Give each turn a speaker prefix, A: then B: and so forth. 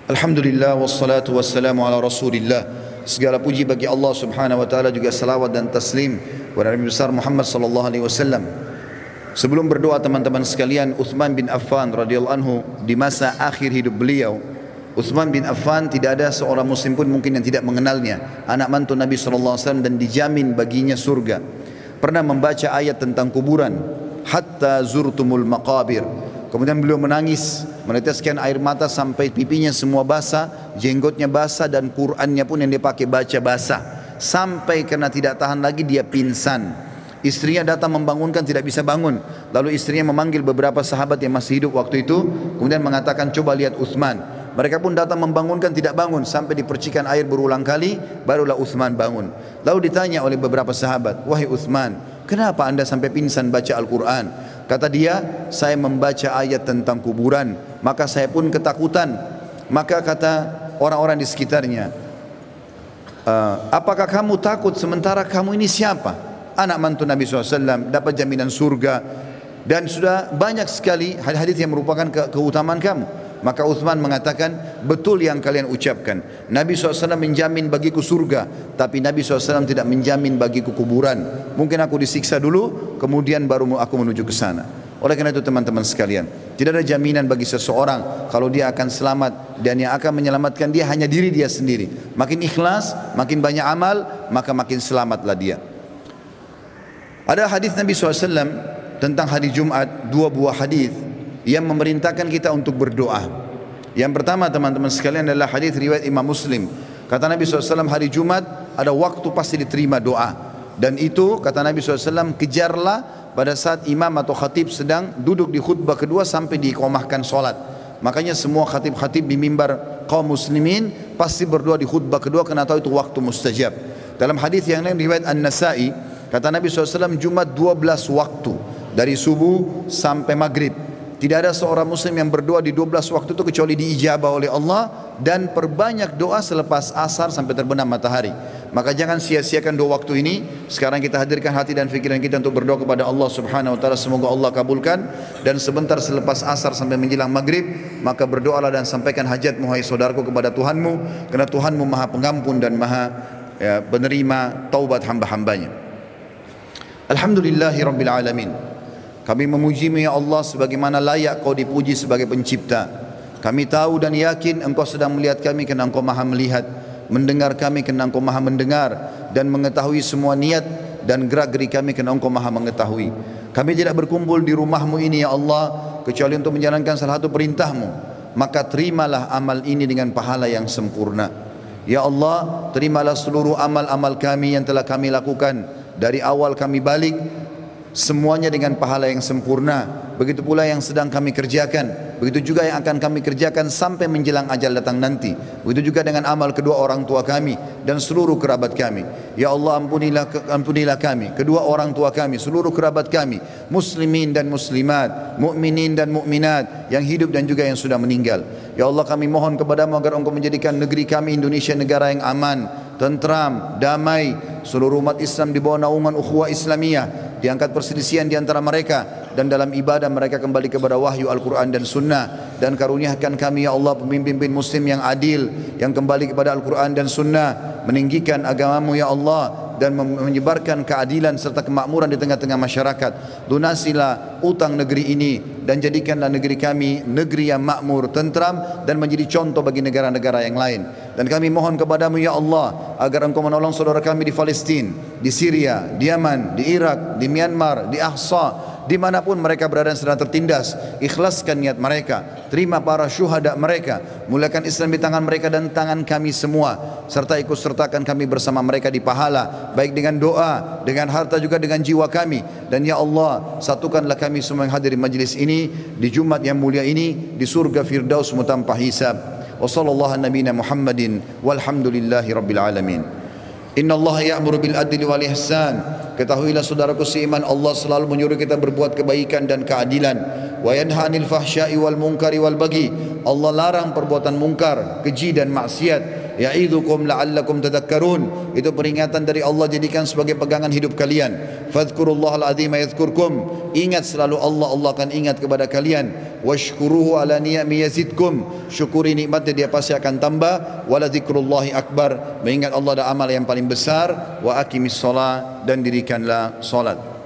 A: Alhamdulillah wassalatu wassalamu ala Rasulillah. Segala puji bagi Allah Subhanahu wa taala, juga salawat dan taslim kepada Nabi besar Muhammad sallallahu alaihi wasallam. Sebelum berdoa teman-teman sekalian, Uthman bin Affan radhiyallahu anhu di masa akhir hidup beliau, Uthman bin Affan tidak ada seorang muslim pun mungkin yang tidak mengenalnya, anak mantu Nabi sallallahu alaihi wasallam dan dijamin baginya surga. Pernah membaca ayat tentang kuburan, hatta zurtumul maqabir. Kemudian beliau menangis, meneteskan air mata sampai pipinya semua basah, jenggotnya basah, dan Qur'annya pun yang dia pakai baca basah. Sampai karena tidak tahan lagi dia pingsan. Istrinya datang membangunkan, tidak bisa bangun. Lalu istrinya memanggil beberapa sahabat yang masih hidup waktu itu, kemudian mengatakan, coba lihat Uthman. Mereka pun datang membangunkan, tidak bangun. Sampai dipercikan air berulang kali, barulah Uthman bangun. Lalu ditanya oleh beberapa sahabat, wahai Uthman, kenapa anda sampai pingsan baca Al-Quran? Kata dia, saya membaca ayat tentang kuburan, maka saya pun ketakutan. Maka kata orang-orang di sekitarnya, apakah kamu takut sementara kamu ini siapa? Anak mantu Nabi SAW, dapat jaminan surga, dan sudah banyak sekali hadis-hadis yang merupakan keutamaan kamu. Maka Uthman mengatakan, betul yang kalian ucapkan, Nabi SAW menjamin bagiku surga, tapi Nabi SAW tidak menjamin bagiku kuburan. Mungkin aku disiksa dulu, kemudian baru aku menuju ke sana. Oleh karena itu teman-teman sekalian, tidak ada jaminan bagi seseorang kalau dia akan selamat, dan yang akan menyelamatkan dia hanya diri dia sendiri. Makin ikhlas, makin banyak amal, maka makin selamatlah dia. Ada hadis Nabi SAW tentang hari Jumat, dua buah hadis yang memerintahkan kita untuk berdoa. Yang pertama teman-teman sekalian adalah hadis riwayat Imam Muslim. Kata Nabi SAW, hari Jumat ada waktu pasti diterima doa. Dan itu kata Nabi SAW, kejarlah pada saat imam atau khatib sedang duduk di khutbah kedua sampai diiqamahkan solat. Makanya semua khatib-khatib di mimbar kaum muslimin pasti berdoa di khutbah kedua, karena tahu itu waktu mustajab. Dalam hadis yang lain riwayat An-Nasai, kata Nabi SAW, Jumat 12 waktu, dari subuh sampai maghrib. Tidak ada seorang muslim yang berdoa di 12 waktu itu kecuali diijabah oleh Allah, dan perbanyak doa selepas asar sampai terbenam matahari. Maka jangan sia-siakan dua waktu ini. Sekarang kita hadirkan hati dan fikiran kita untuk berdoa kepada Allah Subhanahu wa taala, semoga Allah kabulkan. Dan sebentar selepas asar sampai menjelang maghrib, maka berdoalah dan sampaikan hajatmu hai saudaraku kepada Tuhanmu, karena Tuhanmu Maha Pengampun dan Maha penerima taubat hamba-hambanya. Alhamdulillahi Rabbil Alamin. Kami memuji-Mu ya Allah sebagaimana layak Kau dipuji sebagai pencipta. Kami tahu dan yakin Engkau sedang melihat kami kerana Engkau Maha melihat, mendengar kami kerana Engkau Maha mendengar, dan mengetahui semua niat dan gerak-gerik kami kerana Engkau Maha mengetahui. Kami tidak berkumpul di rumah-Mu ini ya Allah kecuali untuk menjalankan salah satu perintah-Mu. Maka terimalah amal ini dengan pahala yang sempurna. Ya Allah, terimalah seluruh amal-amal kami yang telah kami lakukan dari awal kami balik, semuanya dengan pahala yang sempurna. Begitu pula yang sedang kami kerjakan, begitu juga yang akan kami kerjakan sampai menjelang ajal datang nanti. Begitu juga dengan amal kedua orang tua kami dan seluruh kerabat kami. Ya Allah, ampunilah kami, kedua orang tua kami, seluruh kerabat kami, muslimin dan muslimat, mukminin dan mukminat, yang hidup dan juga yang sudah meninggal. Ya Allah, kami mohon kepadamu agar Engkau menjadikan negeri kami Indonesia negara yang aman, tentram, damai. Seluruh umat Islam di bawah naungan ukhuwah Islamiyah, diangkat perselisihan di antara mereka, dan dalam ibadah mereka kembali kepada wahyu Al-Quran dan Sunnah. Dan karuniakan kami ya Allah pemimpin muslim yang adil, yang kembali kepada Al-Quran dan Sunnah, meninggikan agamamu ya Allah, dan menyebarkan keadilan serta kemakmuran di tengah-tengah masyarakat. Lunasilah utang negeri ini, dan jadikanlah negeri kami negeri yang makmur, tentram, dan menjadi contoh bagi negara-negara yang lain. Dan kami mohon kepadamu ya Allah agar Engkau menolong saudara kami di Palestina, di Syria, di Yaman, di Irak, di Myanmar, di Ahsa, dimanapun mereka berada dan sedang tertindas. Ikhlaskan niat mereka, terima para syuhada mereka, mulakan Islam di tangan mereka dan tangan kami semua, serta ikut sertakan kami bersama mereka di pahala, baik dengan doa, dengan harta, juga dengan jiwa kami. Dan ya Allah, satukanlah kami semua yang hadir di majlis ini di Jumat yang mulia ini di surga Firdaus tanpa hisab. Wa sallallahu ala nabiyina Muhammadin walhamdulillahi rabbil alamin. Inna Allah ya'muru bil adli wal ihsan. Ketahuilah saudaraku seiman, Allah selalu menyuruh kita berbuat kebaikan dan keadilan. Wa yanha 'anil fahsya'i wal munkari wal baghi. Allah larang perbuatan mungkar, keji dan maksiat. Ya'idzukum la'allakum tadhakkarun. Itu peringatan dari Allah, jadikan sebagai pegangan hidup kalian. Fadhkurullahal azim yadhkurkum. Ingat selalu Allah, Allah akan ingat kepada kalian. Washkuruhu ala ni'ami yazidkum. Syukuri nikmatnya, dia pasti akan tambah. Wala dzikrullahi akbar. Mengingat Allah ada amal yang paling besar. Wa aqimis shalah, dan dirikanlah salat.